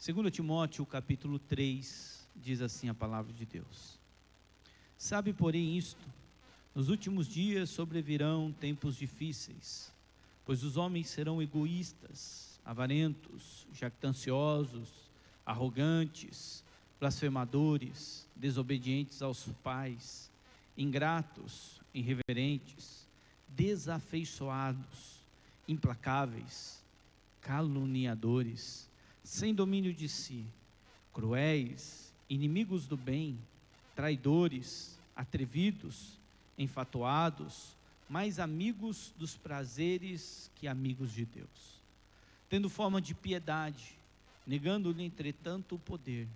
2 Timóteo capítulo 3, diz assim a palavra de Deus: Sabe, porém, isto: nos últimos dias sobrevirão tempos difíceis, pois os homens serão egoístas, avarentos, jactanciosos, arrogantes, blasfemadores, desobedientes aos pais, ingratos, irreverentes, desafeiçoados, implacáveis, caluniadores, sem domínio de si, cruéis, inimigos do bem, traidores, atrevidos, enfatuados, mais amigos dos prazeres que amigos de Deus, tendo forma de piedade, negando-lhe entretanto o poder.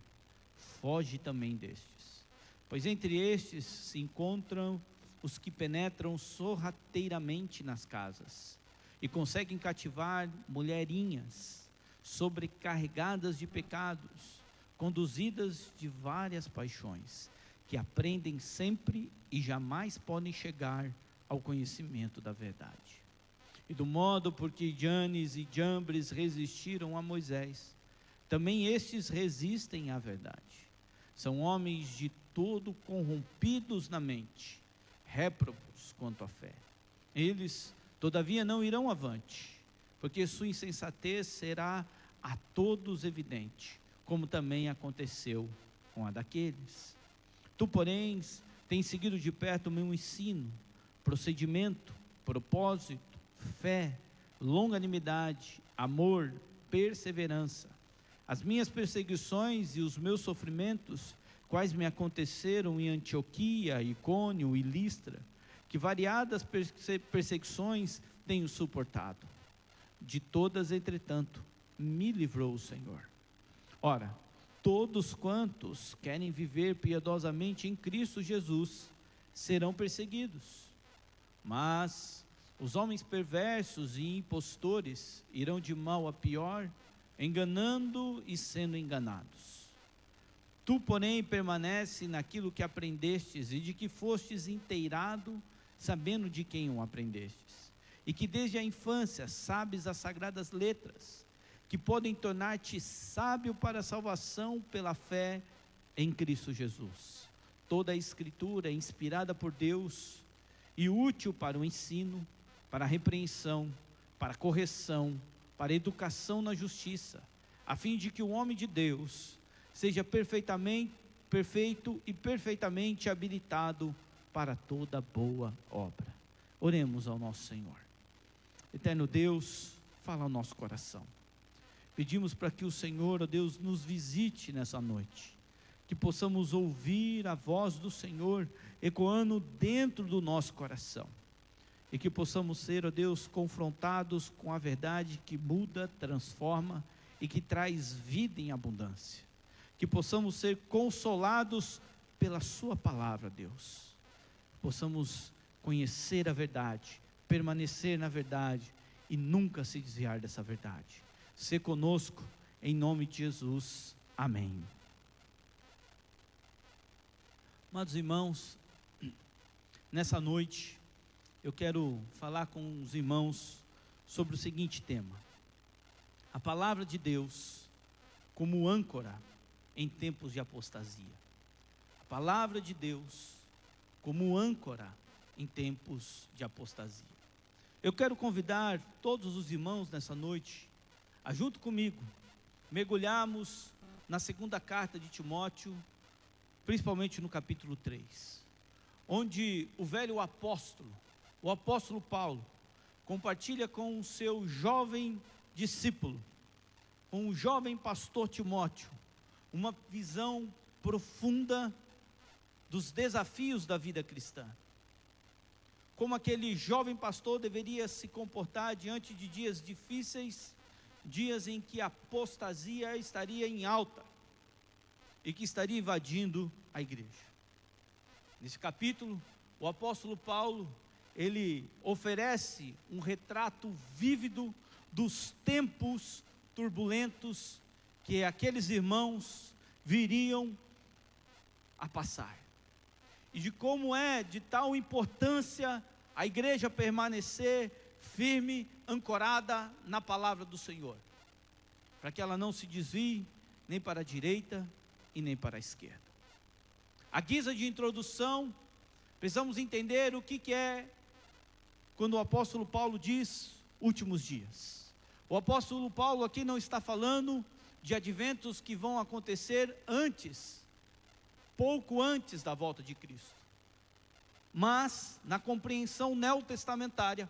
Foge também destes, pois entre estes se encontram os que penetram sorrateiramente nas casas e conseguem cativar mulherinhas sobrecarregadas de pecados, conduzidas de várias paixões, que aprendem sempre e jamais podem chegar ao conhecimento da verdade. E do modo por que Janes e Jambres resistiram a Moisés, também estes resistem à verdade. São homens de todo corrompidos na mente, réprobos quanto à fé. Eles, todavia, não irão avante, porque sua insensatez será a todos evidente, como também aconteceu com a daqueles. Tu, porém, tens seguido de perto o meu ensino, procedimento, propósito, fé, longanimidade, amor, perseverança. As minhas perseguições e os meus sofrimentos, quais me aconteceram em Antioquia, Icônio e Listra, que variadas perseguições tenho suportado. De todas, entretanto, me livrou o Senhor. Ora, todos quantos querem viver piedosamente em Cristo Jesus serão perseguidos, mas os homens perversos e impostores irão de mal a pior, enganando e sendo enganados. Tu, porém, permanece naquilo que aprendestes e de que fostes inteirado, sabendo de quem o aprendestes, e que desde a infância sabes as sagradas letras, que podem tornar-te sábio para a salvação pela fé em Cristo Jesus. Toda a Escritura é inspirada por Deus e útil para o ensino, para a repreensão, para a correção, para a educação na justiça, a fim de que o homem de Deus seja perfeito e perfeitamente habilitado para toda boa obra. Oremos ao nosso Senhor. Eterno Deus, fala ao nosso coração. Pedimos para que o Senhor, ó Deus, nos visite nessa noite, que possamos ouvir a voz do Senhor ecoando dentro do nosso coração, e que possamos ser, ó Deus, confrontados com a verdade que muda, transforma e que traz vida em abundância, que possamos ser consolados pela sua palavra, Deus, possamos conhecer a verdade, permanecer na verdade e nunca se desviar dessa verdade. Sê conosco, em nome de Jesus, amém. Amados irmãos, nessa noite eu quero falar com os irmãos sobre o seguinte tema: a palavra de Deus como âncora em tempos de apostasia. A palavra de Deus como âncora em tempos de apostasia. Eu quero convidar todos os irmãos nessa noite a, junto comigo, mergulharmos na segunda carta de Timóteo, principalmente no capítulo 3, onde o velho apóstolo, o apóstolo Paulo, compartilha com o seu jovem discípulo, com o jovem pastor Timóteo, uma visão profunda dos desafios da vida cristã. Como aquele jovem pastor deveria se comportar diante de dias difíceis, dias em que a apostasia estaria em alta e que estaria invadindo a igreja. Nesse capítulo, o apóstolo Paulo, ele oferece um retrato vívido dos tempos turbulentos que aqueles irmãos viriam a passar, e de como é de tal importância a igreja permanecer firme, ancorada na palavra do Senhor, para que ela não se desvie, nem para a direita e nem para a esquerda. À guisa de introdução, precisamos entender o que é quando o apóstolo Paulo diz últimos dias. O apóstolo Paulo aqui não está falando de adventos que vão acontecer antes, pouco antes da volta de Cristo. Mas, na compreensão neotestamentária,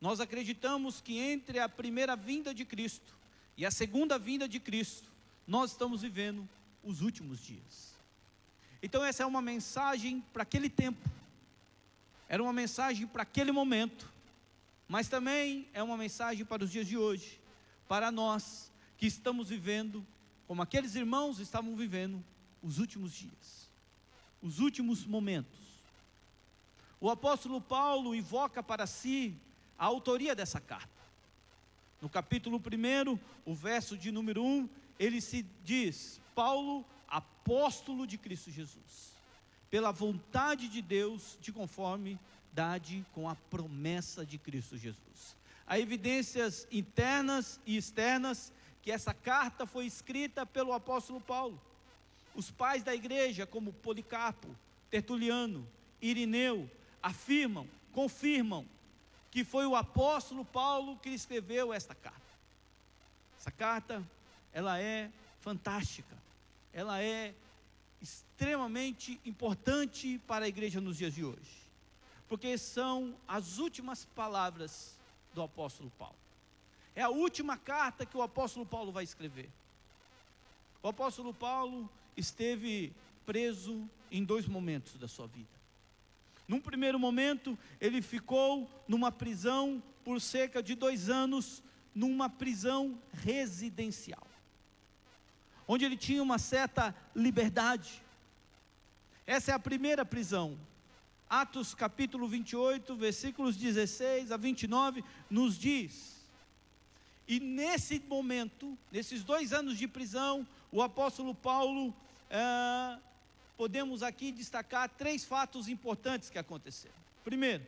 nós acreditamos que entre a primeira vinda de Cristo e a segunda vinda de Cristo, nós estamos vivendo os últimos dias. Então essa é uma mensagem para aquele tempo, era uma mensagem para aquele momento, mas também é uma mensagem para os dias de hoje, para nós que estamos vivendo, como aqueles irmãos estavam vivendo, os últimos dias, os últimos momentos. O apóstolo Paulo invoca para si a autoria dessa carta. No capítulo 1, o verso de número 1, ele se diz: Paulo, apóstolo de Cristo Jesus, pela vontade de Deus, de conformidade com a promessa de Cristo Jesus. Há evidências internas e externas que essa carta foi escrita pelo apóstolo Paulo. Os pais da igreja, como Policarpo, Tertuliano, Irineu, afirmam, confirmam que foi o apóstolo Paulo que escreveu esta carta. Essa carta, ela é fantástica, ela é extremamente importante para a igreja nos dias de hoje, porque são as últimas palavras do apóstolo Paulo. É a última carta que o apóstolo Paulo vai escrever. O apóstolo Paulo esteve preso em 2 momentos da sua vida. Num primeiro momento, ele ficou numa prisão por cerca de 2 anos, numa prisão residencial, onde ele tinha uma certa liberdade. Essa é a primeira prisão. Atos capítulo 28, versículos 16 a 29, nos diz: e nesse momento, nesses 2 anos de prisão, o apóstolo Paulo, podemos aqui destacar 3 fatos importantes que aconteceram. Primeiro,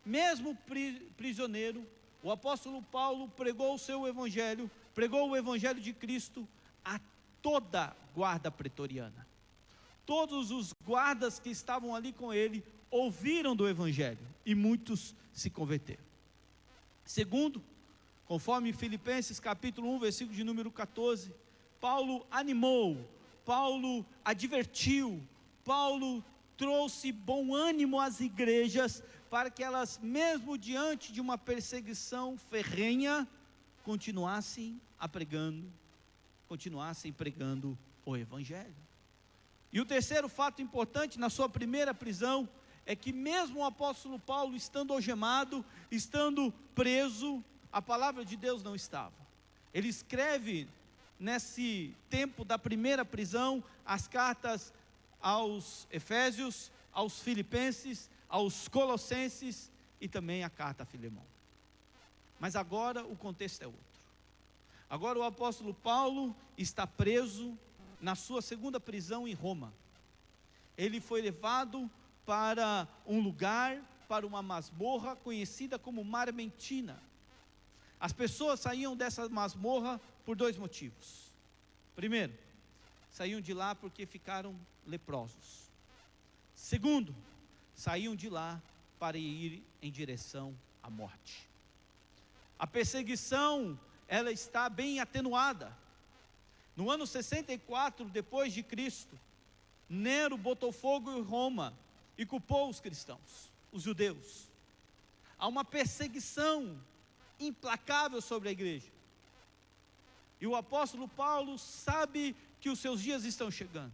mesmo prisioneiro, o apóstolo Paulo pregou o seu evangelho, pregou o evangelho de Cristo a toda a guarda pretoriana. Todos os guardas que estavam ali com ele ouviram do evangelho e muitos se converteram. Segundo, conforme Filipenses capítulo 1, versículo de número 14, Paulo animou, Paulo advertiu, Paulo trouxe bom ânimo às igrejas para que elas, mesmo diante de uma perseguição ferrenha, continuassem pregando o evangelho. E o terceiro fato importante na sua primeira prisão é que mesmo o apóstolo Paulo estando algemado, estando preso, a palavra de Deus não estava. Ele escreve nesse tempo da primeira prisão as cartas aos Efésios, aos Filipenses, aos Colossenses e também a carta a Filemão. Mas agora o contexto é outro. Agora o apóstolo Paulo está preso na sua segunda prisão em Roma. Ele foi levado para um lugar, para uma masmorra conhecida como Marmentina. As pessoas saíam dessa masmorra por 2 motivos. Primeiro, saíam de lá porque ficaram leprosos. Segundo, saíam de lá para ir em direção à morte. A perseguição, ela está bem atenuada. No ano 64 depois de Cristo, Nero botou fogo em Roma e culpou os cristãos, os judeus. Há uma perseguição implacável sobre a igreja. E o apóstolo Paulo sabe que os seus dias estão chegando.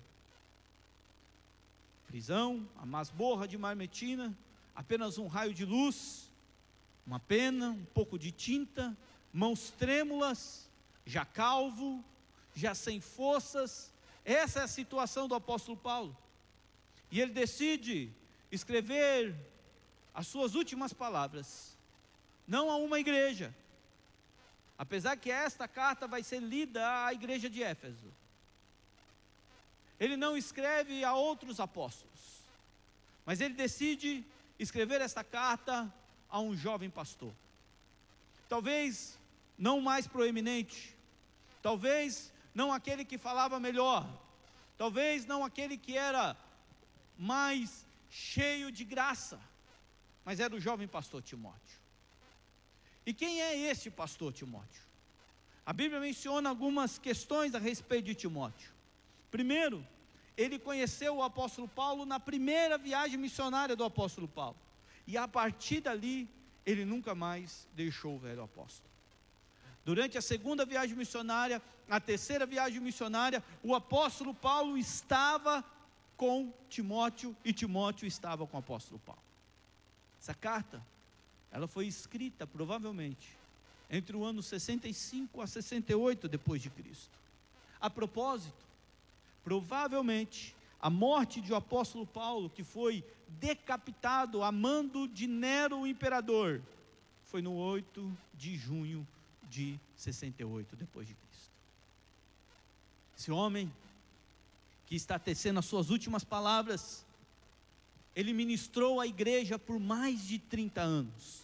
Prisão, a masmorra de Marmentina, apenas um raio de luz, uma pena, um pouco de tinta, mãos trêmulas, já calvo, já sem forças. Essa é a situação do apóstolo Paulo. E ele decide escrever as suas últimas palavras, não a uma igreja, apesar que esta carta vai ser lida à igreja de Éfeso. Ele não escreve a outros apóstolos, mas ele decide escrever esta carta a um jovem pastor, talvez não mais proeminente, talvez não aquele que falava melhor, talvez não aquele que era mais cheio de graça, mas era o jovem pastor Timóteo. E quem é esse pastor Timóteo? A Bíblia menciona algumas questões a respeito de Timóteo. Primeiro, ele conheceu o apóstolo Paulo na primeira viagem missionária do apóstolo Paulo, e a partir dali, ele nunca mais deixou o velho apóstolo. Durante a segunda viagem missionária, a terceira viagem missionária, o apóstolo Paulo estava com Timóteo, e Timóteo estava com o apóstolo Paulo. Essa carta, ela foi escrita provavelmente entre o ano 65 a 68 depois de Cristo. A propósito, provavelmente a morte de o apóstolo Paulo, que foi decapitado a mando de Nero o imperador, foi no 8 de junho de 68 depois de Cristo. Esse homem que está tecendo as suas últimas palavras, ele ministrou a igreja por mais de 30 anos,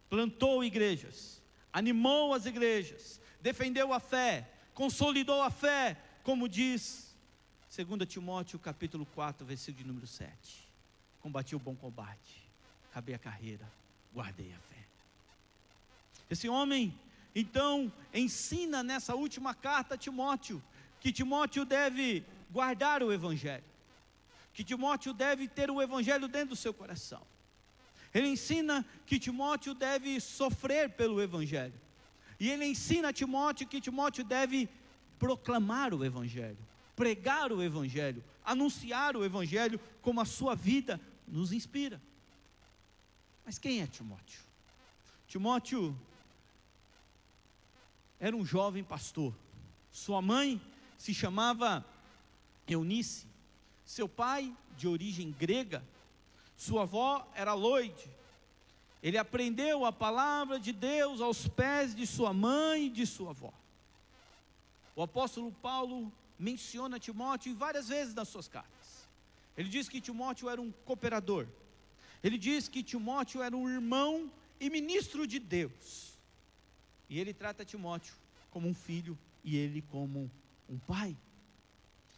plantou igrejas, animou as igrejas, defendeu a fé, consolidou a fé, como diz 2 Timóteo capítulo 4, versículo de número 7. Combati o bom combate, acabei a carreira, guardei a fé. Esse homem, então, ensina nessa última carta a Timóteo, que Timóteo deve guardar o evangelho, que Timóteo deve ter o evangelho dentro do seu coração. Ele ensina que Timóteo deve sofrer pelo evangelho, e ele ensina a Timóteo que Timóteo deve proclamar o evangelho, pregar o evangelho, anunciar o evangelho, como a sua vida nos inspira. Mas quem é Timóteo? Timóteo era um jovem pastor. Sua mãe se chamava Eunice, seu pai de origem grega, sua avó era Loide. Ele aprendeu a palavra de Deus aos pés de sua mãe e de sua avó. O apóstolo Paulo menciona Timóteo várias vezes nas suas cartas. Ele diz que Timóteo era um cooperador, ele diz que Timóteo era um irmão e ministro de Deus, e ele trata Timóteo como um filho e ele como um pai.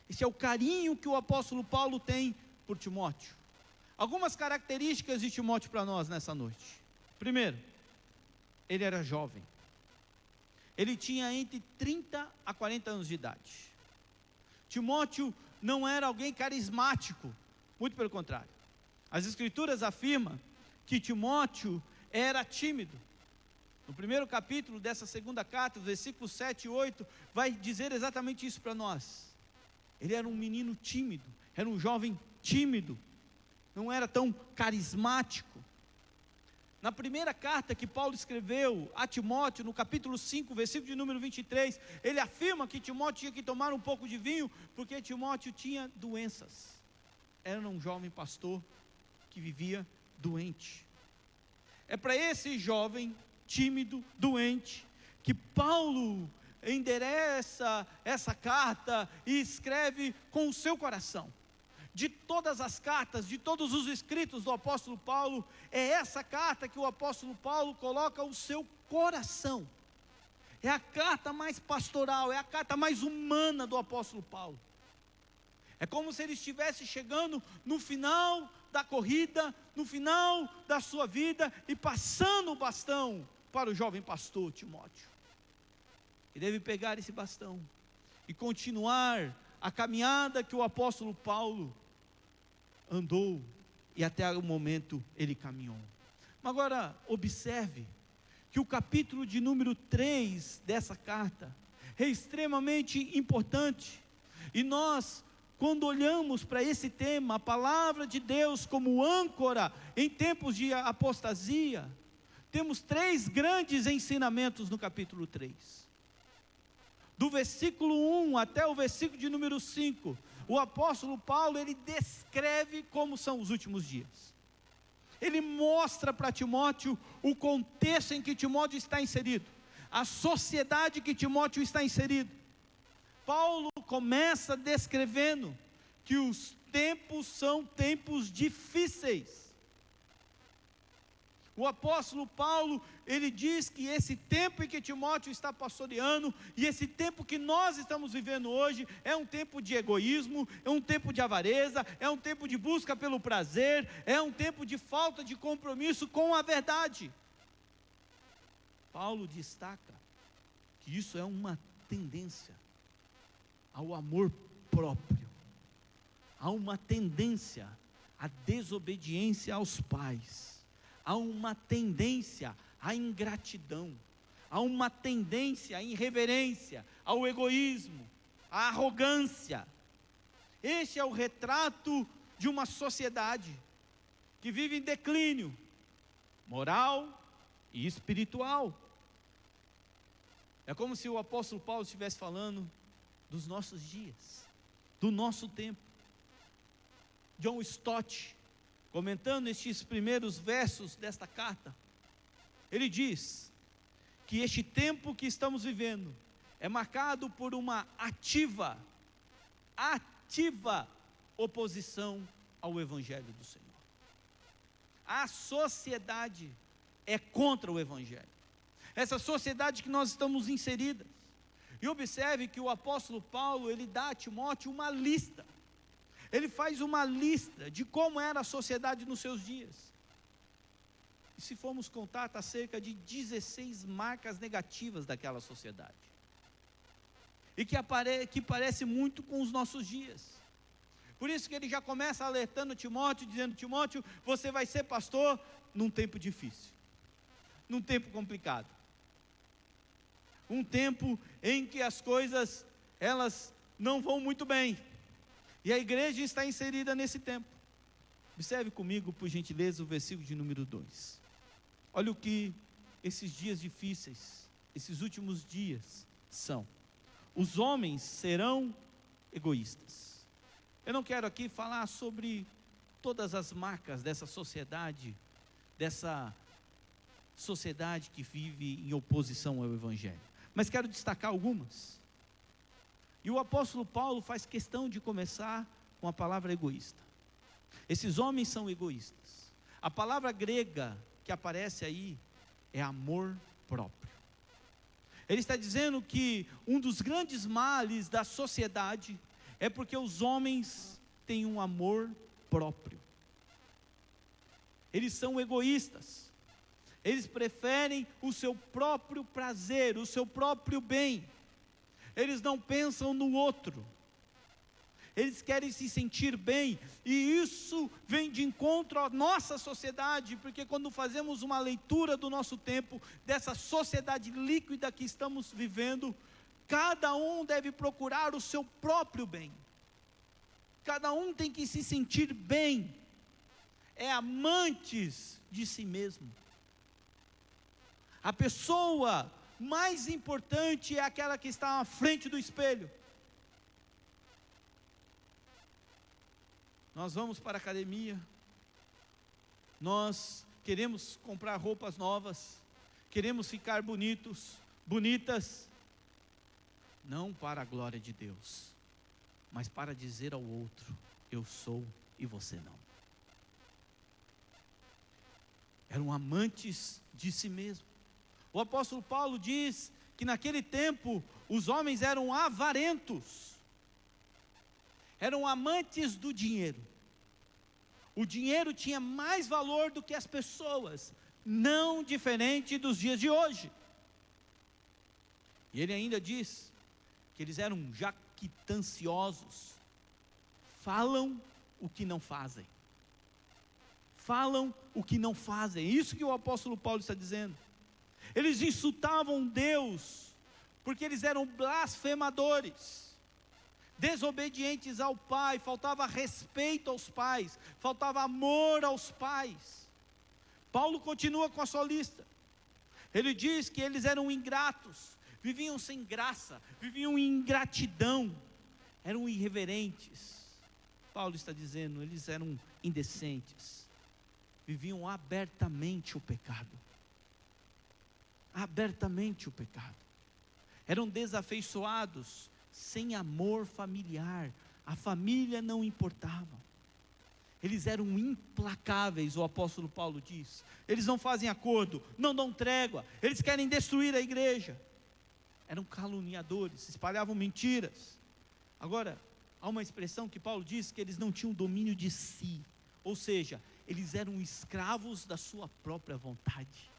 Esse é o carinho que o apóstolo Paulo tem por Timóteo. Algumas características de Timóteo para nós nessa noite. Primeiro, ele era jovem. Ele tinha entre 30 a 40 anos de idade. Timóteo não era alguém carismático, muito pelo contrário. As escrituras afirmam que Timóteo era tímido. No primeiro capítulo dessa segunda carta, versículos 7 e 8, vai dizer exatamente isso para nós. Ele era um menino tímido, era um jovem tímido, não era tão carismático. Na primeira carta que Paulo escreveu a Timóteo, no capítulo 5, versículo de número 23, ele afirma que Timóteo tinha que tomar um pouco de vinho, porque Timóteo tinha doenças. Era um jovem pastor que vivia doente. É para esse jovem tímido, doente, que Paulo endereça essa carta e escreve com o seu coração. De todas as cartas, de todos os escritos do apóstolo Paulo, é essa carta que o apóstolo Paulo coloca o seu coração. É a carta mais pastoral, é a carta mais humana do apóstolo Paulo. É como se ele estivesse chegando no final da corrida, no final da sua vida, e passando o bastão para o jovem pastor Timóteo. E deve pegar esse bastão e continuar a caminhada que o apóstolo Paulo andou, e até o momento ele caminhou. Mas agora observe que o capítulo de número 3 dessa carta é extremamente importante. E nós, quando olhamos para esse tema, a palavra de Deus como âncora em tempos de apostasia, temos 3 grandes ensinamentos no capítulo 3. Do versículo 1 até o versículo de número 5, o apóstolo Paulo, ele descreve como são os últimos dias. Ele mostra para Timóteo o contexto em que Timóteo está inserido, a sociedade que Timóteo está inserido. Paulo começa descrevendo que os tempos são tempos difíceis. O apóstolo Paulo, ele diz que esse tempo em que Timóteo está pastoreando, e esse tempo que nós estamos vivendo hoje, é um tempo de egoísmo, é um tempo de avareza, é um tempo de busca pelo prazer, é um tempo de falta de compromisso com a verdade. Paulo destaca que isso é uma tendência ao amor próprio, há uma tendência à desobediência aos pais, há uma tendência à ingratidão, há uma tendência à irreverência, ao egoísmo, à arrogância. Este é o retrato de uma sociedade que vive em declínio moral e espiritual. É como se o apóstolo Paulo estivesse falando dos nossos dias, do nosso tempo. John Stott, comentando estes primeiros versos desta carta, ele diz que este tempo que estamos vivendo é marcado por uma ativa oposição ao Evangelho do Senhor. A sociedade é contra o Evangelho, essa sociedade que nós estamos inseridas. E observe que o apóstolo Paulo, ele dá a Timóteo uma lista. Ele faz uma lista de como era a sociedade nos seus dias. E se formos contar, está cerca de 16 marcas negativas daquela sociedade. E que parece muito com os nossos dias. Por isso que ele já começa alertando Timóteo, dizendo: Timóteo, você vai ser pastor num tempo difícil, num tempo complicado. Um tempo em que as coisas, elas não vão muito bem. E a igreja está inserida nesse tempo. Observe comigo, por gentileza, o versículo de número 2. Olha o que esses dias difíceis, esses últimos dias são. Os homens serão egoístas. Eu não quero aqui falar sobre todas as marcas dessa sociedade que vive em oposição ao Evangelho, mas quero destacar algumas. E o apóstolo Paulo faz questão de começar com a palavra egoísta. Esses homens são egoístas. A palavra grega que aparece aí é amor próprio. Ele está dizendo que um dos grandes males da sociedade é porque os homens têm um amor próprio. Eles são egoístas. Eles preferem o seu próprio prazer, o seu próprio bem. Eles não pensam no outro. Eles querem se sentir bem, e isso vem de encontro à nossa sociedade, porque quando fazemos uma leitura do nosso tempo, dessa sociedade líquida que estamos vivendo, cada um deve procurar o seu próprio bem. Cada um tem que se sentir bem. É amantes de si mesmo. A pessoa mais importante é aquela que está à frente do espelho. Nós vamos para a academia, nós queremos comprar roupas novas, queremos ficar bonitas, não para a glória de Deus, mas para dizer ao outro: eu sou e você não. Eram amantes de si mesmo. O apóstolo Paulo diz que naquele tempo os homens eram avarentos, eram amantes do dinheiro. O dinheiro tinha mais valor do que as pessoas, não diferente dos dias de hoje. E ele ainda diz que eles eram jactanciosos, falam o que não fazem. Falam o que não fazem. Isso que o apóstolo Paulo está dizendo. Eles insultavam Deus, porque eles eram blasfemadores, desobedientes ao pai, faltava respeito aos pais, faltava amor aos pais. Paulo continua com a sua lista. Ele diz que eles eram ingratos, viviam sem graça, viviam em ingratidão, eram irreverentes. Paulo está dizendo, eles eram indecentes, viviam abertamente o pecado. Abertamente o pecado. Eram desafeiçoados, sem amor familiar. A família não importava. Eles eram implacáveis, o apóstolo Paulo diz. Eles não fazem acordo, não dão trégua, eles querem destruir a igreja. Eram caluniadores, espalhavam mentiras. Agora, há uma expressão que Paulo diz que eles não tinham domínio de si, ou seja, eles eram escravos da sua própria vontade,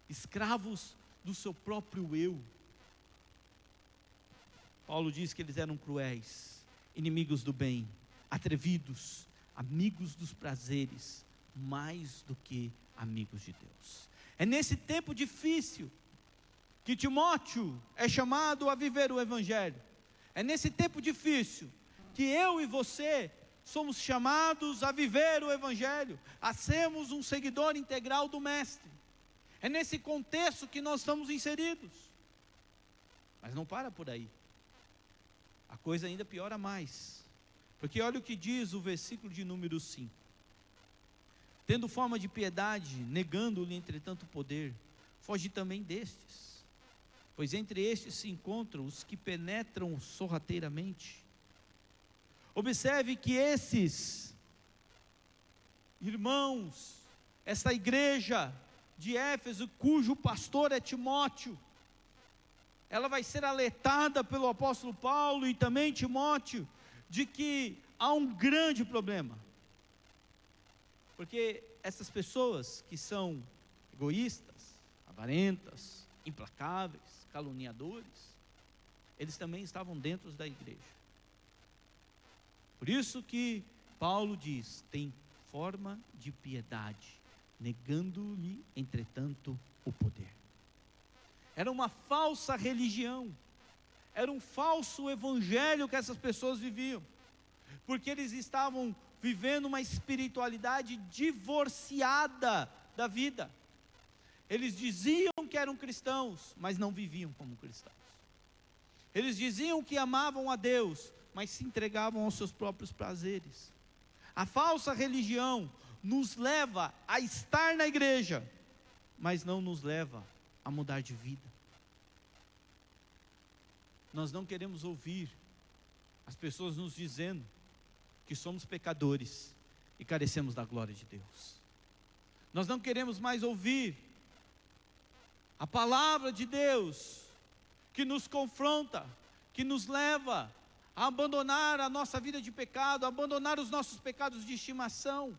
escravos do seu próprio eu. Paulo diz que eles eram cruéis, inimigos do bem, atrevidos, amigos dos prazeres, mais do que amigos de Deus. É nesse tempo difícil que Timóteo é chamado a viver o Evangelho. É nesse tempo difícil que eu e você somos chamados a viver o Evangelho, a sermos um seguidor integral do Mestre. É nesse contexto que nós estamos inseridos. Mas não para por aí. A coisa ainda piora mais. Porque olha o que diz o versículo de número 5. Tendo forma de piedade, negando-lhe entretanto o poder, foge também destes. Pois entre estes se encontram os que penetram sorrateiramente. Observe que esses irmãos, essa igreja de Éfeso, cujo pastor é Timóteo, ela vai ser alertada pelo apóstolo Paulo e também Timóteo, de que há um grande problema. Porque essas pessoas que são egoístas, avarentas, implacáveis, caluniadores, eles também estavam dentro da igreja. Por isso que Paulo diz, tem forma de piedade, negando-lhe entretanto o poder. Era uma falsa religião, era um falso evangelho que essas pessoas viviam, porque eles estavam vivendo uma espiritualidade divorciada da vida. Eles diziam que eram cristãos, mas não viviam como cristãos. Eles diziam que amavam a Deus, mas se entregavam aos seus próprios prazeres. A falsa religião nos leva a estar na igreja, mas não nos leva a mudar de vida. Nós não queremos ouvir as pessoas nos dizendo que somos pecadores e carecemos da glória de Deus. Nós não queremos mais ouvir a palavra de Deus que nos confronta, que nos leva a abandonar a nossa vida de pecado, a abandonar os nossos pecados de estimação.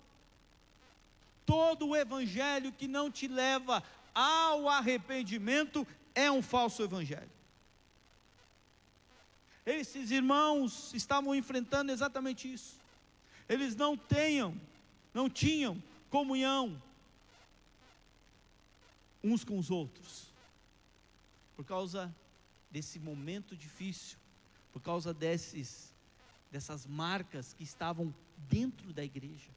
Todo o evangelho que não te leva ao arrependimento é um falso evangelho. Esses irmãos estavam enfrentando exatamente isso. Eles não tinham comunhão uns com os outros, por causa desse momento difícil, por causa dessas marcas que estavam dentro da igreja.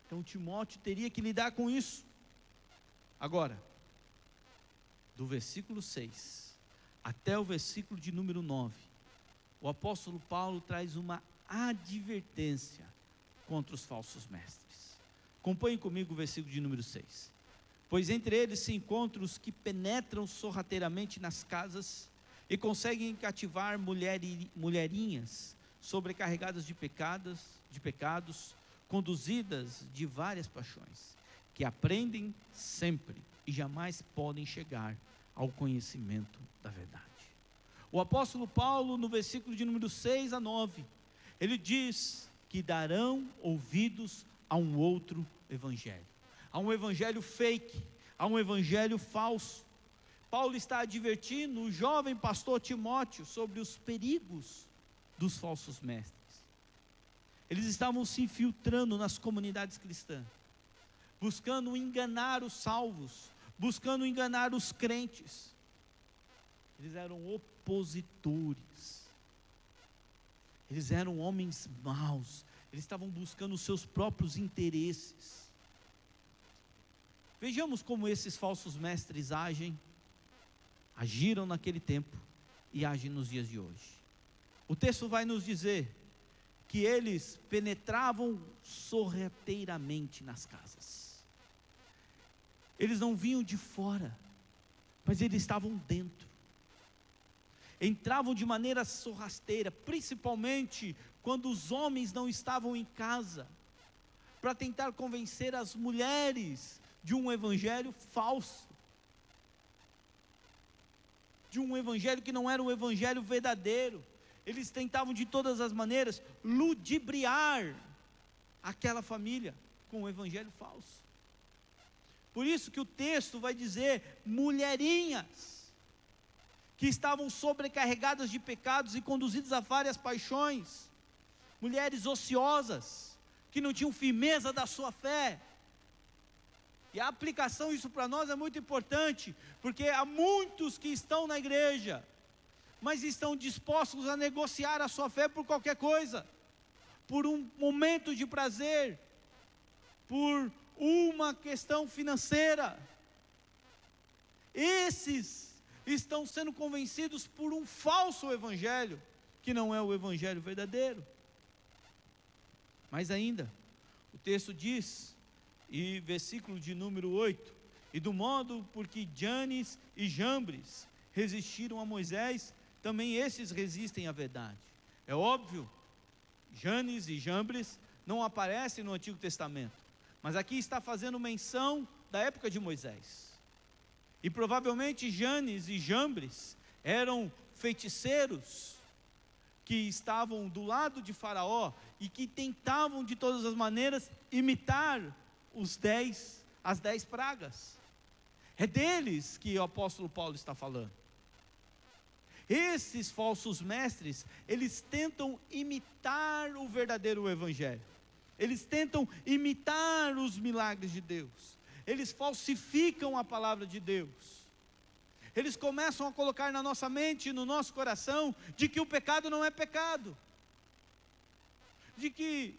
Então Timóteo teria que lidar com isso. Agora, do versículo 6 até o versículo de número 9, o apóstolo Paulo traz uma advertência contra os falsos mestres. Acompanhem comigo o versículo de número 6. Pois entre eles se encontram os que penetram sorrateiramente nas casas e conseguem cativar mulherinhas sobrecarregadas de pecados, conduzidas de várias paixões, que aprendem sempre e jamais podem chegar ao conhecimento da verdade. O apóstolo Paulo, no versículo de número 6 a 9, ele diz que darão ouvidos a um outro evangelho. Há um evangelho fake, há um evangelho falso. Paulo está advertindo o jovem pastor Timóteo sobre os perigos dos falsos mestres. Eles estavam se infiltrando nas comunidades cristãs, buscando enganar os salvos, buscando enganar os crentes. Eles eram opositores, eles eram homens maus, eles estavam buscando os seus próprios interesses. Vejamos como esses falsos mestres agiram naquele tempo e agem nos dias de hoje. O texto vai nos dizer que eles penetravam sorrateiramente nas casas. Eles não vinham de fora, mas eles estavam dentro. entravam de maneira sorrateira, principalmente quando os homens não estavam em casa, para tentar convencer as mulheres de um evangelho falso, de um evangelho que não era um evangelho verdadeiro. Eles tentavam de todas as maneiras ludibriar aquela família com um evangelho falso. Por isso que o texto vai dizer: mulherinhas que estavam sobrecarregadas de pecados e conduzidas a várias paixões, mulheres ociosas, que não tinham firmeza da sua fé. E a aplicação disso para nós é muito importante, porque há muitos que estão na igreja, mas estão dispostos a negociar a sua fé por qualquer coisa, por um momento de prazer, por uma questão financeira. Esses estão sendo convencidos por um falso evangelho, que não é o evangelho verdadeiro. Mas ainda, o texto diz, e versículo de número 8, e do modo por que Janes e Jambres resistiram a Moisés, também esses resistem à verdade. É óbvio, Janes e Jambres não aparecem no Antigo Testamento, mas aqui está fazendo menção da época de Moisés. E provavelmente Janes e Jambres eram feiticeiros que estavam do lado de Faraó e que tentavam de todas as maneiras imitar as 10 pragas. É deles que o apóstolo Paulo está falando. Esses falsos mestres, eles tentam imitar o verdadeiro evangelho. Eles tentam imitar os milagres de Deus. Eles falsificam a palavra de Deus. Eles começam a colocar na nossa mente e no nosso coração de que o pecado não é pecado. De que,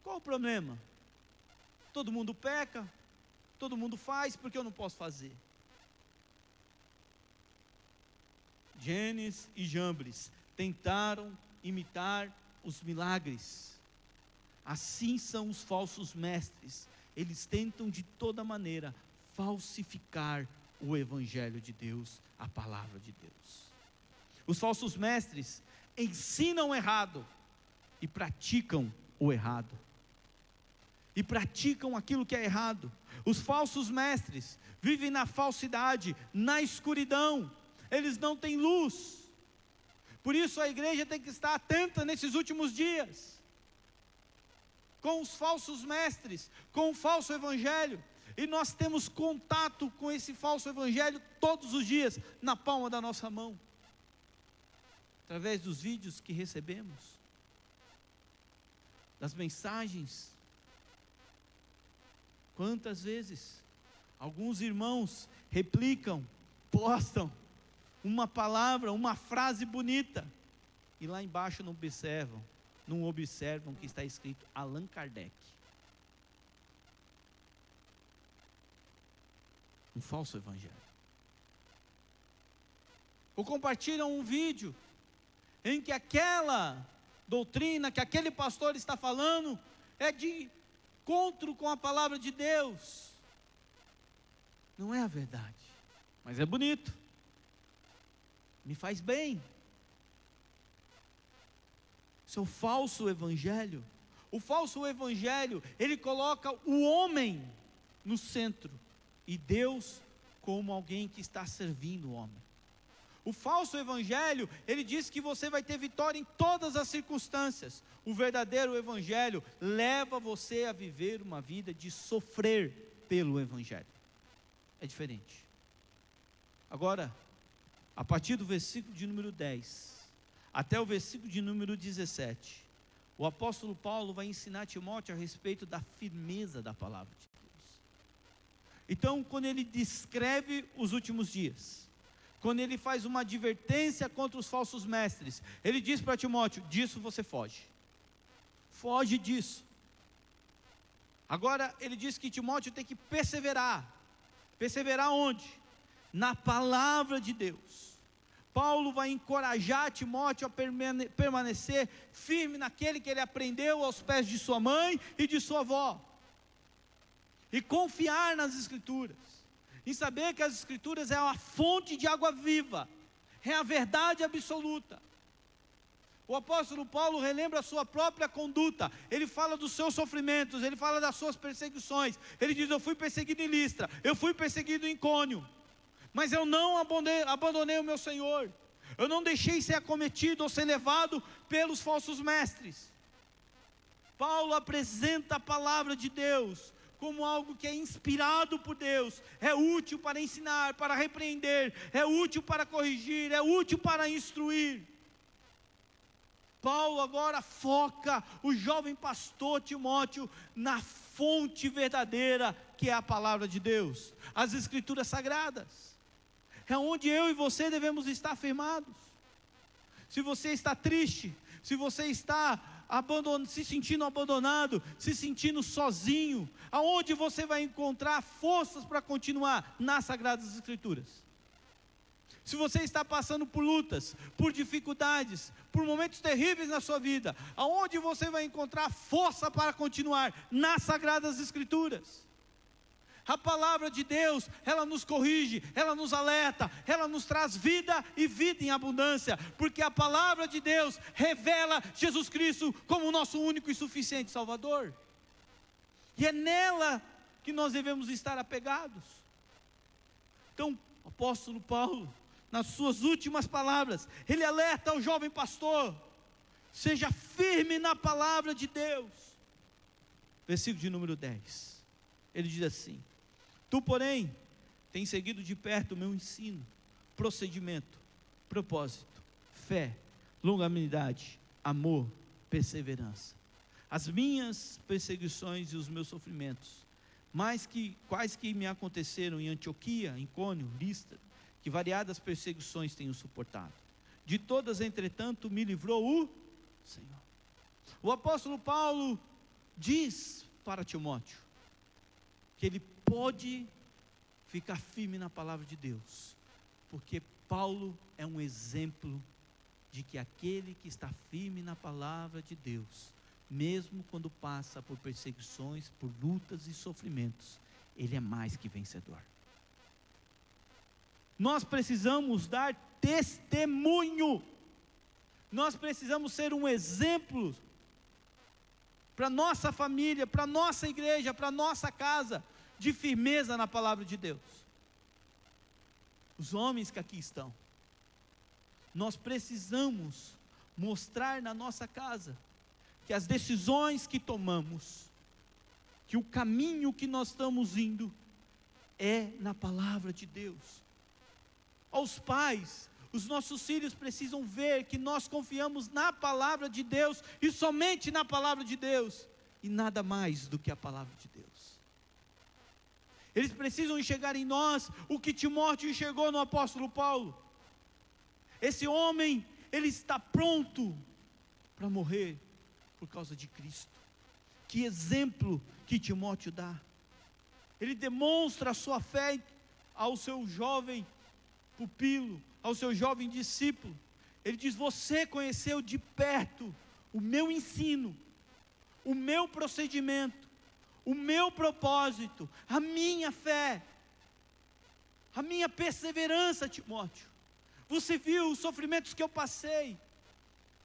qual o problema? Todo mundo peca, todo mundo faz, porque eu não posso fazer? Janes e Jambres tentaram imitar os milagres. Assim são os falsos mestres. Eles tentam de toda maneira falsificar o evangelho de Deus, a palavra de Deus. Os falsos mestres ensinam errado e praticam o errado. E praticam aquilo que é errado. Os falsos mestres vivem na falsidade, na escuridão. Eles não têm luz. Por isso a igreja tem que estar atenta nesses últimos dias, com os falsos mestres, com o falso evangelho. E nós temos contato com esse falso evangelho todos os dias, na palma da nossa mão, através dos vídeos que recebemos, das mensagens. Quantas vezes alguns irmãos replicam, postam uma palavra, uma frase bonita, e lá embaixo não observam que está escrito Allan Kardec. Um falso evangelho. Ou compartilham um vídeo em que aquela doutrina que aquele pastor está falando é de encontro com a palavra de Deus. Não é a verdade, mas é bonito, me faz bem. Isso é o falso evangelho. O falso evangelho, ele coloca o homem no centro e Deus como alguém que está servindo o homem. O falso evangelho, ele diz que você vai ter vitória em todas as circunstâncias. O verdadeiro evangelho leva você a viver uma vida de sofrer pelo evangelho. É diferente. Agora, a partir do versículo de número 10 até o versículo de número 17, o apóstolo Paulo vai ensinar Timóteo a respeito da firmeza da palavra de Deus. Então, quando ele descreve os últimos dias, quando ele faz uma advertência contra os falsos mestres, ele diz para Timóteo: disso você foge. Foge disso. Agora, ele diz que Timóteo tem que perseverar. Perseverar onde? Na palavra de Deus. Paulo vai encorajar Timóteo a permanecer firme naquele que ele aprendeu aos pés de sua mãe e de sua avó. E confiar nas Escrituras. E saber que as Escrituras é uma fonte de água viva, é a verdade absoluta. O apóstolo Paulo relembra a sua própria conduta. Ele fala dos seus sofrimentos, ele fala das suas perseguições. Ele diz: eu fui perseguido em Listra, eu fui perseguido em Icônio, mas eu não abandonei o meu Senhor. Eu não deixei ser acometido ou ser levado pelos falsos mestres. Paulo apresenta a palavra de Deus como algo que é inspirado por Deus, é útil para ensinar, para repreender, é útil para corrigir, é útil para instruir. Paulo agora foca o jovem pastor Timóteo na fonte verdadeira, que é a palavra de Deus, as escrituras sagradas. É onde eu e você devemos estar firmados. Se você está triste, se você está se sentindo abandonado, se sentindo sozinho, aonde você vai encontrar forças para continuar? Nas sagradas escrituras. Se você está passando por lutas, por dificuldades, por momentos terríveis na sua vida, aonde você vai encontrar força para continuar? Nas sagradas escrituras. A palavra de Deus, ela nos corrige, ela nos alerta, ela nos traz vida e vida em abundância, porque a palavra de Deus revela Jesus Cristo como o nosso único e suficiente Salvador, e é nela que nós devemos estar apegados. Então, o apóstolo Paulo, nas suas últimas palavras, ele alerta ao jovem pastor: seja firme na palavra de Deus. Versículo de número 10, ele diz assim: tu, porém, tens seguido de perto o meu ensino, procedimento, propósito, fé, longanimidade, amor, perseverança. As minhas perseguições e os meus sofrimentos, quais que me aconteceram em Antioquia, Icônio, Listra, que variadas perseguições tenho suportado. De todas, entretanto, me livrou o Senhor. O apóstolo Paulo diz para Timóteo que ele pode ficar firme na palavra de Deus, porque Paulo é um exemplo de que aquele que está firme na palavra de Deus, mesmo quando passa por perseguições, por lutas e sofrimentos, ele é mais que vencedor. Nós precisamos dar testemunho, nós precisamos ser um exemplo para nossa família, para nossa igreja, para nossa casa, de firmeza na palavra de Deus. Os homens que aqui estão, nós precisamos mostrar na nossa casa que as decisões que tomamos, que o caminho que nós estamos indo é na palavra de Deus. Aos pais, os nossos filhos precisam ver que nós confiamos na palavra de Deus e somente na palavra de Deus, e nada mais do que a palavra de Deus. Eles precisam enxergar em nós o que Timóteo enxergou no apóstolo Paulo. Esse homem, ele está pronto para morrer por causa de Cristo. Que exemplo que Timóteo dá. Ele demonstra a sua fé ao seu jovem pupilo, ao seu jovem discípulo. Ele diz: você conheceu de perto o meu ensino, o meu procedimento, o meu propósito, a minha fé, a minha perseverança, Timóteo. Você viu os sofrimentos que eu passei.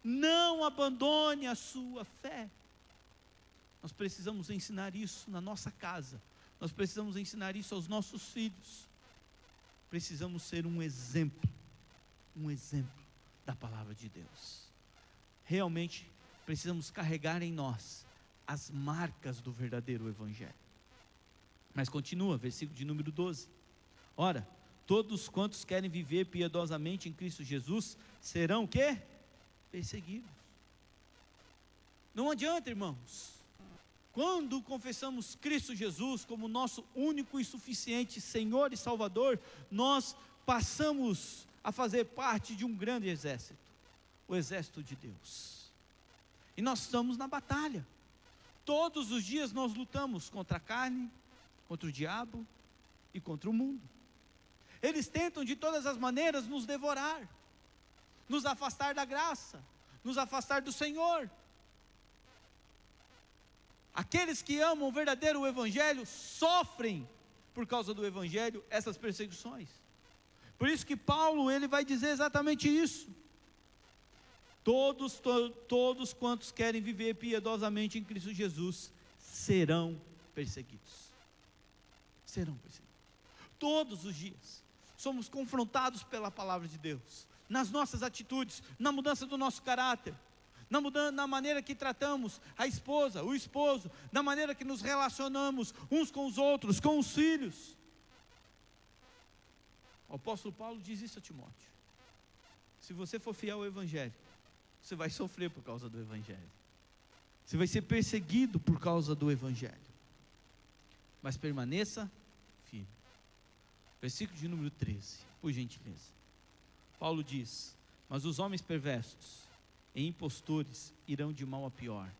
Não abandone a sua fé. Nós precisamos ensinar isso na nossa casa. Nós precisamos ensinar isso aos nossos filhos. Precisamos ser um exemplo da palavra de Deus. Realmente precisamos carregar em nós as marcas do verdadeiro evangelho. Mas continua, versículo de número 12. Ora, todos quantos querem viver piedosamente em Cristo Jesus serão o quê? Perseguidos. Não adianta, irmãos. Quando confessamos Cristo Jesus como nosso único e suficiente Senhor e Salvador, nós passamos a fazer parte de um grande exército, o exército de Deus. E nós estamos na batalha. Todos os dias nós lutamos contra a carne, contra o diabo e contra o mundo. Eles tentam de todas as maneiras nos devorar, nos afastar da graça, nos afastar do Senhor. Aqueles que amam o verdadeiro evangelho sofrem por causa do evangelho essas perseguições, Por isso que Paulo, ele vai dizer exatamente isso. Todos quantos querem viver piedosamente em Cristo Jesus, serão perseguidos. Serão perseguidos. Todos os dias, somos confrontados pela palavra de Deus, nas nossas atitudes, na mudança do nosso caráter, na maneira que tratamos a esposa, o esposo, na maneira que nos relacionamos uns com os outros, com os filhos. O apóstolo Paulo diz isso a Timóteo: se você for fiel ao Evangelho, você vai sofrer por causa do Evangelho, você vai ser perseguido por causa do Evangelho, mas permaneça firme. Versículo de número 13, por gentileza. Paulo diz: mas os homens perversos e impostores irão de mal a pior,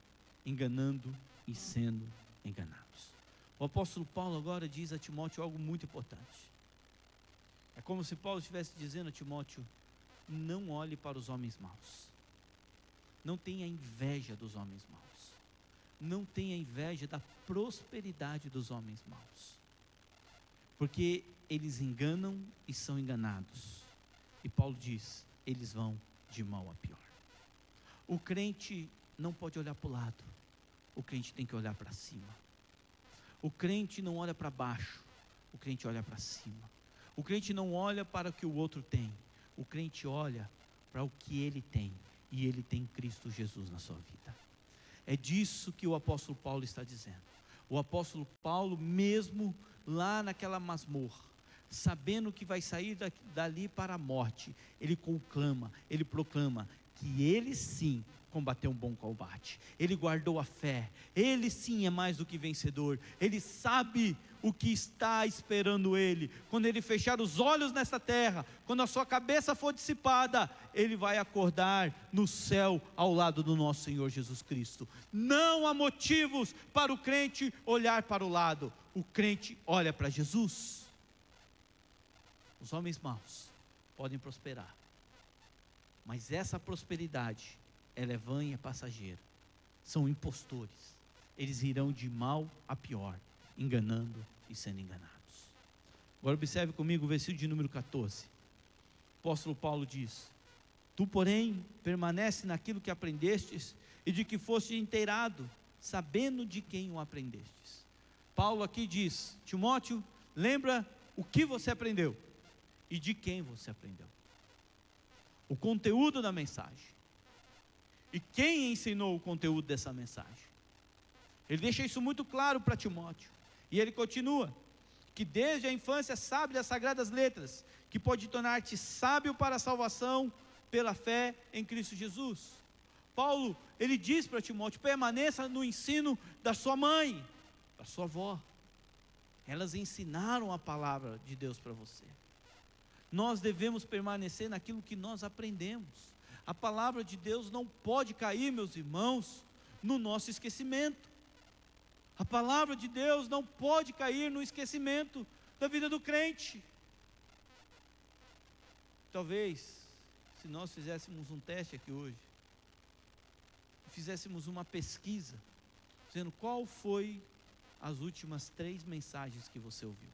enganando e sendo enganados. O apóstolo Paulo agora diz a Timóteo algo muito importante. É como se Paulo estivesse dizendo a Timóteo: não olhe para os homens maus, não tenha inveja dos homens maus, não tenha inveja da prosperidade dos homens maus, porque eles enganam e são enganados. E Paulo diz: eles vão de mal a pior. O crente não pode olhar para o lado, o crente tem que olhar para cima. O crente não olha para baixo, o crente olha para cima. O crente não olha para o que o outro tem, o crente olha para o que ele tem, e ele tem Cristo Jesus na sua vida. É disso que o apóstolo Paulo está dizendo. O apóstolo Paulo, mesmo lá naquela masmorra, sabendo que vai sair dali para a morte, ele proclama que ele sim combateu um bom combate, ele guardou a fé, ele sim é mais do que vencedor, ele sabe o que está esperando ele, quando ele fechar os olhos nessa terra, quando a sua cabeça for dissipada, ele vai acordar no céu ao lado do nosso Senhor Jesus Cristo. Não há motivos para o crente olhar para o lado, o crente olha para Jesus. Os homens maus podem prosperar, mas essa prosperidade, ela é vã e é passageira. São impostores, eles irão de mal a pior, enganando e sendo enganados. Agora observe comigo o versículo de número 14. O apóstolo Paulo diz: tu porém permanece naquilo que aprendestes e de que foste inteirado, sabendo de quem o aprendestes. Paulo aqui diz: Timóteo, lembra o que você aprendeu e de quem você aprendeu, o conteúdo da mensagem, e quem ensinou o conteúdo dessa mensagem. Ele deixa isso muito claro para Timóteo, e ele continua, que desde a infância sabe das sagradas letras, que pode tornar-te sábio para a salvação, pela fé em Cristo Jesus. Paulo, ele diz para Timóteo: permaneça no ensino da sua mãe, da sua avó, elas ensinaram a palavra de Deus para você. Nós devemos permanecer naquilo que nós aprendemos. A palavra de Deus não pode cair, meus irmãos, no nosso esquecimento. A palavra de Deus não pode cair no esquecimento da vida do crente. Talvez, se nós fizéssemos um teste aqui hoje, fizéssemos uma pesquisa, dizendo qual foi as últimas 3 mensagens que você ouviu.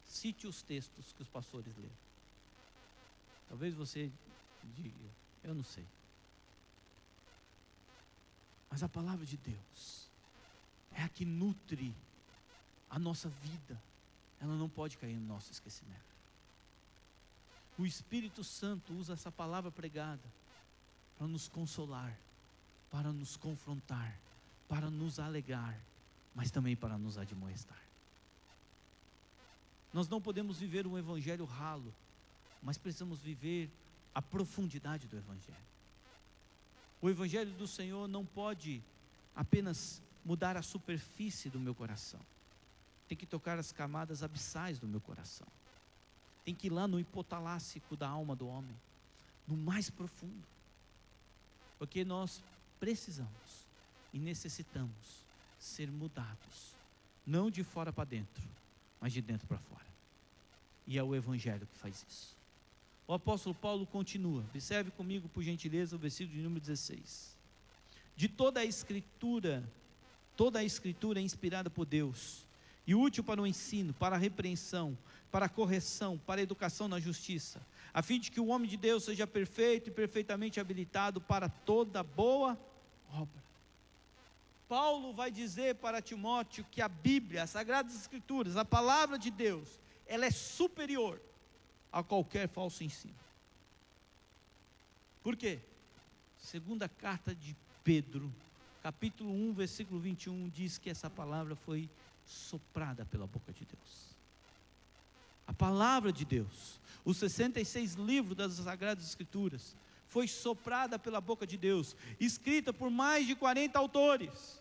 Cite os textos que os pastores leram. Talvez você diga: eu não sei. Mas a palavra de Deus é a que nutre a nossa vida. Ela não pode cair no nosso esquecimento. O Espírito Santo usa essa palavra pregada para nos consolar, para nos confrontar, para nos alegrar, mas também para nos admoestar. Nós não podemos viver um evangelho ralo, mas precisamos viver a profundidade do evangelho. O evangelho do Senhor não pode apenas mudar a superfície do meu coração, tem que tocar as camadas abissais do meu coração, tem que ir lá no hipotalássico da alma do homem, no mais profundo, porque nós precisamos e necessitamos ser mudados, não de fora para dentro, mas de dentro para fora. E é o evangelho que faz isso. O apóstolo Paulo continua, observe comigo por gentileza o versículo de número 16. De toda a escritura é inspirada por Deus e útil para o ensino, para a repreensão, para a correção, para a educação na justiça, a fim de que o homem de Deus seja perfeito e perfeitamente habilitado para toda boa obra. Paulo vai dizer para Timóteo que a Bíblia, as Sagradas Escrituras, a palavra de Deus, ela é superior a qualquer falso ensino. Por quê? Segunda carta de Pedro, capítulo 1, versículo 21, diz que essa palavra foi soprada pela boca de Deus. A palavra de Deus, os 66 livros das Sagradas Escrituras, foi soprada pela boca de Deus, escrita por mais de 40 autores.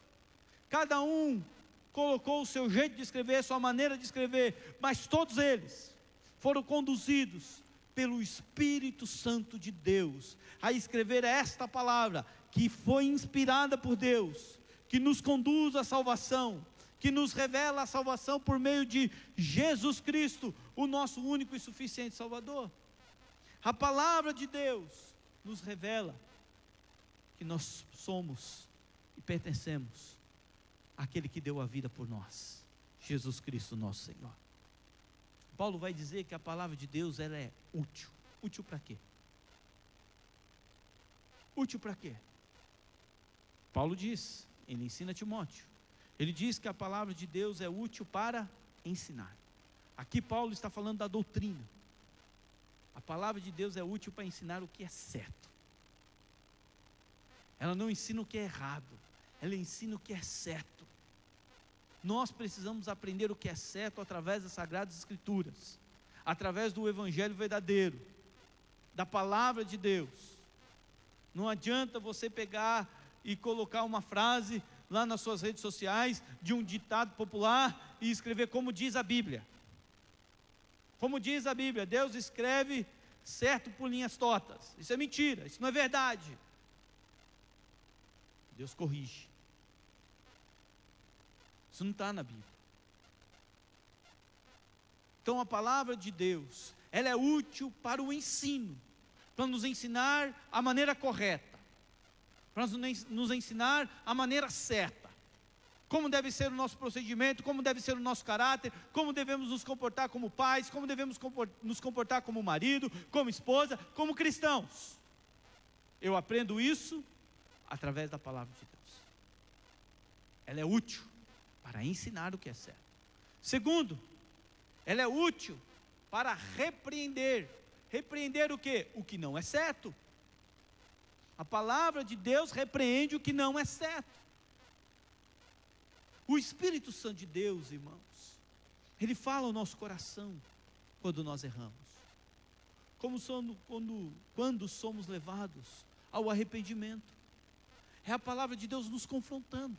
Cada um colocou o seu jeito de escrever, a sua maneira de escrever, mas todos eles foram conduzidos pelo Espírito Santo de Deus a escrever esta palavra, que foi inspirada por Deus, que nos conduz à salvação, que nos revela a salvação por meio de Jesus Cristo, o nosso único e suficiente Salvador. A palavra de Deus nos revela que nós somos e pertencemos àquele que deu a vida por nós, Jesus Cristo nosso Senhor. Paulo vai dizer que a palavra de Deus, ela é útil. Útil para quê? Útil para quê? Paulo diz, ele ensina Timóteo, ele diz que a palavra de Deus é útil para ensinar. Aqui Paulo está falando da doutrina. A palavra de Deus é útil para ensinar o que é certo. Ela não ensina o que é errado, ela ensina o que é certo. Nós precisamos aprender o que é certo através das Sagradas Escrituras, através do Evangelho verdadeiro, da palavra de Deus. Não adianta você pegar e colocar uma frase lá nas suas redes sociais de um ditado popular e escrever como diz a Bíblia. Como diz a Bíblia, Deus escreve certo por linhas tortas. Isso é mentira, isso não é verdade. Deus corrige. Isso não está na Bíblia. Então a palavra de Deus, ela é útil para o ensino, para nos ensinar a maneira correta, para nos ensinar a maneira certa, como deve ser o nosso procedimento, como deve ser o nosso caráter, como devemos nos comportar como pais, como devemos nos comportar como marido, como esposa, como cristãos. Eu aprendo isso através da palavra de Deus. Ela é útil para ensinar o que é certo. Segundo, ela é útil para repreender. Repreender o quê? O que não é certo. A palavra de Deus repreende o que não é certo. O Espírito Santo de Deus, irmãos, ele fala ao nosso coração quando nós erramos. Quando somos levados ao arrependimento. É a palavra de Deus nos confrontando.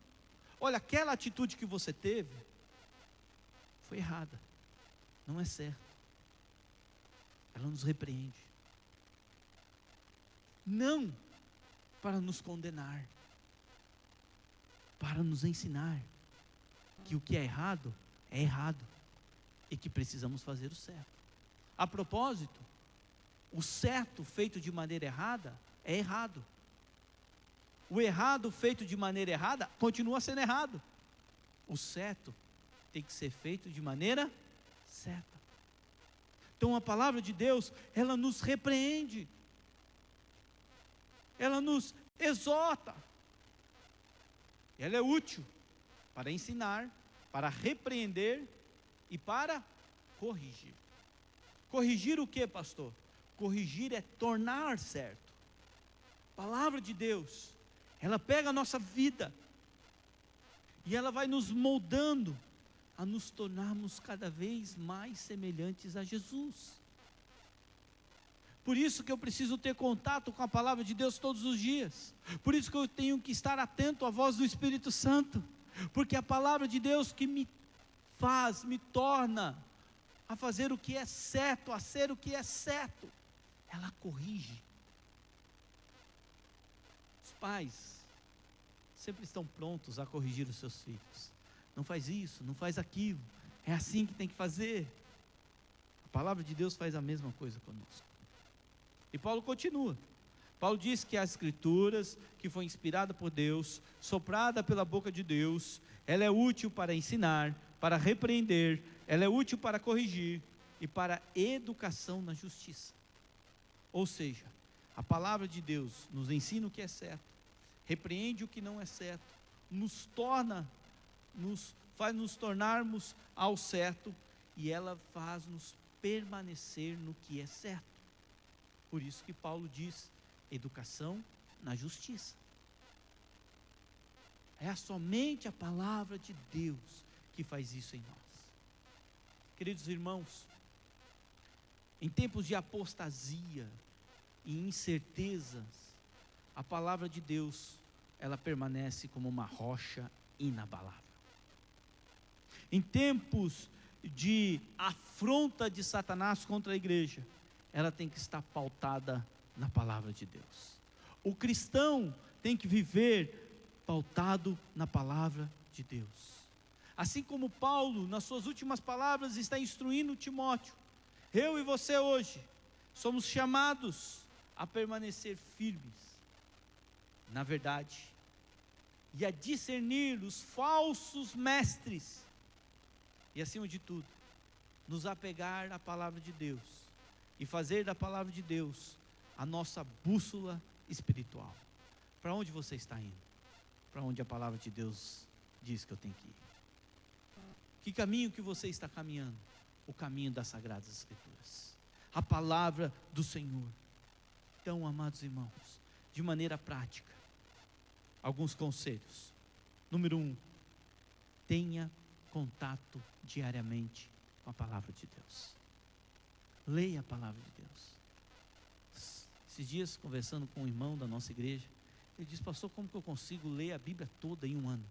Olha, aquela atitude que você teve foi errada, não é certo. Ela nos repreende. Não para nos condenar, para nos ensinar que o que é errado e que precisamos fazer o certo. A propósito, o certo feito de maneira errada é errado. O errado feito de maneira errada continua sendo errado. O certo tem que ser feito de maneira certa. Então a palavra de Deus, ela nos repreende, ela nos exorta, ela é útil para ensinar, para repreender e para corrigir. Corrigir o que, pastor? Corrigir é tornar certo. A palavra de Deus, ela pega a nossa vida e ela vai nos moldando a nos tornarmos cada vez mais semelhantes a Jesus. Por isso que eu preciso ter contato com a palavra de Deus todos os dias. Por isso que eu tenho que estar atento à voz do Espírito Santo. Porque a palavra de Deus que me torna a fazer o que é certo, a ser o que é certo. Ela corrige. Os pais sempre estão prontos a corrigir os seus filhos. Não faz isso, não faz aquilo. É assim que tem que fazer. A palavra de Deus faz a mesma coisa conosco. E Paulo continua. Paulo diz que as Escrituras, que foi inspirada por Deus, soprada pela boca de Deus, ela é útil para ensinar, para repreender, ela é útil para corrigir e para educação na justiça. Ou seja, a palavra de Deus nos ensina o que é certo, repreende o que não é certo, faz nos tornarmos ao certo, e ela faz nos permanecer no que é certo. Por isso que Paulo diz, educação na justiça. É somente a palavra de Deus que faz isso em nós. Queridos irmãos, em tempos de apostasia e incertezas, a palavra de Deus, ela permanece como uma rocha inabalável. Em tempos de afronta de Satanás contra a igreja, ela tem que estar pautada na palavra de Deus. O cristão tem que viver pautado na palavra de Deus. Assim como Paulo, nas suas últimas palavras, está instruindo Timóteo, eu e você hoje, somos chamados a permanecer firmes na verdade, e a discernir os falsos mestres, e acima de tudo, nos apegar à palavra de Deus, e fazer da palavra de Deus a nossa bússola espiritual. Para onde você está indo? Para onde a palavra de Deus diz que eu tenho que ir? Que caminho que você está caminhando? O caminho das Sagradas Escrituras, a palavra do Senhor. Então, amados irmãos, de maneira prática, alguns conselhos. Número 1, tenha contato diariamente com a palavra de Deus. Leia a palavra de Deus. Esses dias, conversando com um irmão da nossa igreja, ele disse, pastor, como que eu consigo ler a Bíblia toda em um ano?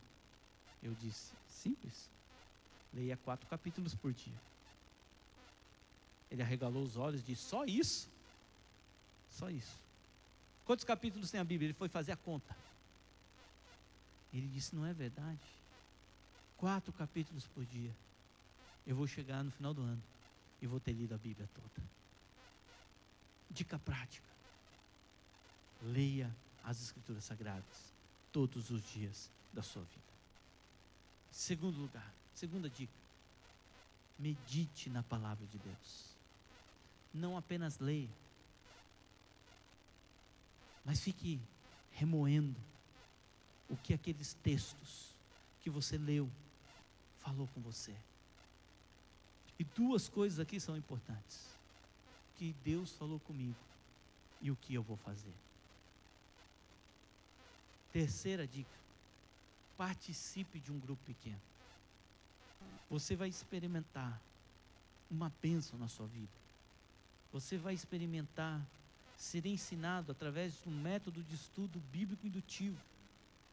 Eu disse, simples, leia 4 capítulos por dia. Ele arregalou os olhos e disse, só isso? Só isso. Quantos capítulos tem a Bíblia? Ele foi fazer a conta. Ele disse, não é verdade? 4 capítulos por dia. Eu vou chegar no final do ano e vou ter lido a Bíblia toda. Dica prática. Leia as Escrituras Sagradas todos os dias da sua vida. Segundo lugar, segunda dica. Medite na palavra de Deus. Não apenas leia, mas fique remoendo o que aqueles textos que você leu falou com você. E 2 coisas aqui são importantes: que Deus falou comigo e o que eu vou fazer. Terceira dica: participe de um grupo pequeno. Você vai experimentar uma bênção na sua vida. Você vai experimentar ser ensinado através de um método de estudo bíblico indutivo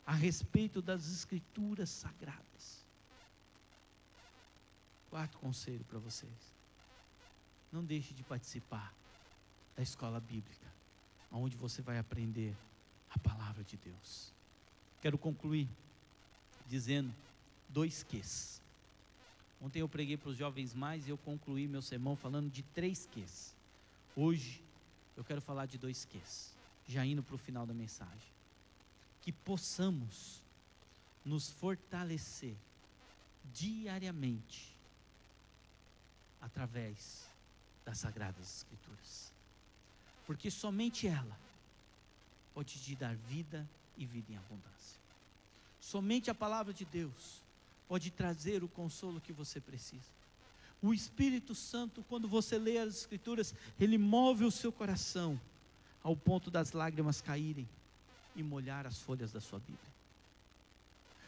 a respeito das Escrituras Sagradas. 4º conselho para vocês: não deixe de participar da escola bíblica, onde você vai aprender a palavra de Deus. Quero concluir dizendo 2 Qs. Ontem eu preguei para os jovens mais e eu concluí meu sermão falando de 3 Qs. Hoje eu quero falar de 2 Qs, já indo para o final da mensagem. Que possamos nos fortalecer diariamente através das Sagradas Escrituras, porque somente ela pode te dar vida e vida em abundância. Somente a palavra de Deus pode trazer o consolo que você precisa. O Espírito Santo, quando você lê as Escrituras, ele move o seu coração ao ponto das lágrimas caírem e molhar as folhas da sua Bíblia.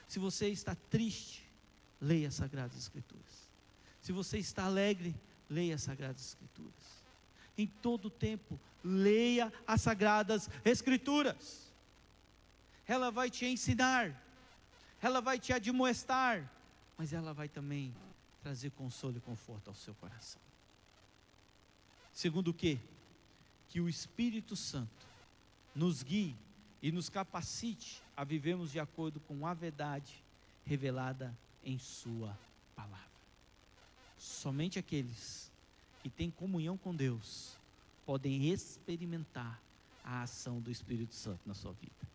Se você está triste, leia as Sagradas Escrituras. Se você está alegre, leia as Sagradas Escrituras. Em todo tempo, leia as Sagradas Escrituras. Ela vai te ensinar, ela vai te admoestar, mas ela vai também trazer consolo e conforto ao seu coração. Segundo o quê? Que o Espírito Santo nos guie e nos capacite a vivermos de acordo com a verdade revelada em sua palavra. Somente aqueles que têm comunhão com Deus podem experimentar a ação do Espírito Santo na sua vida.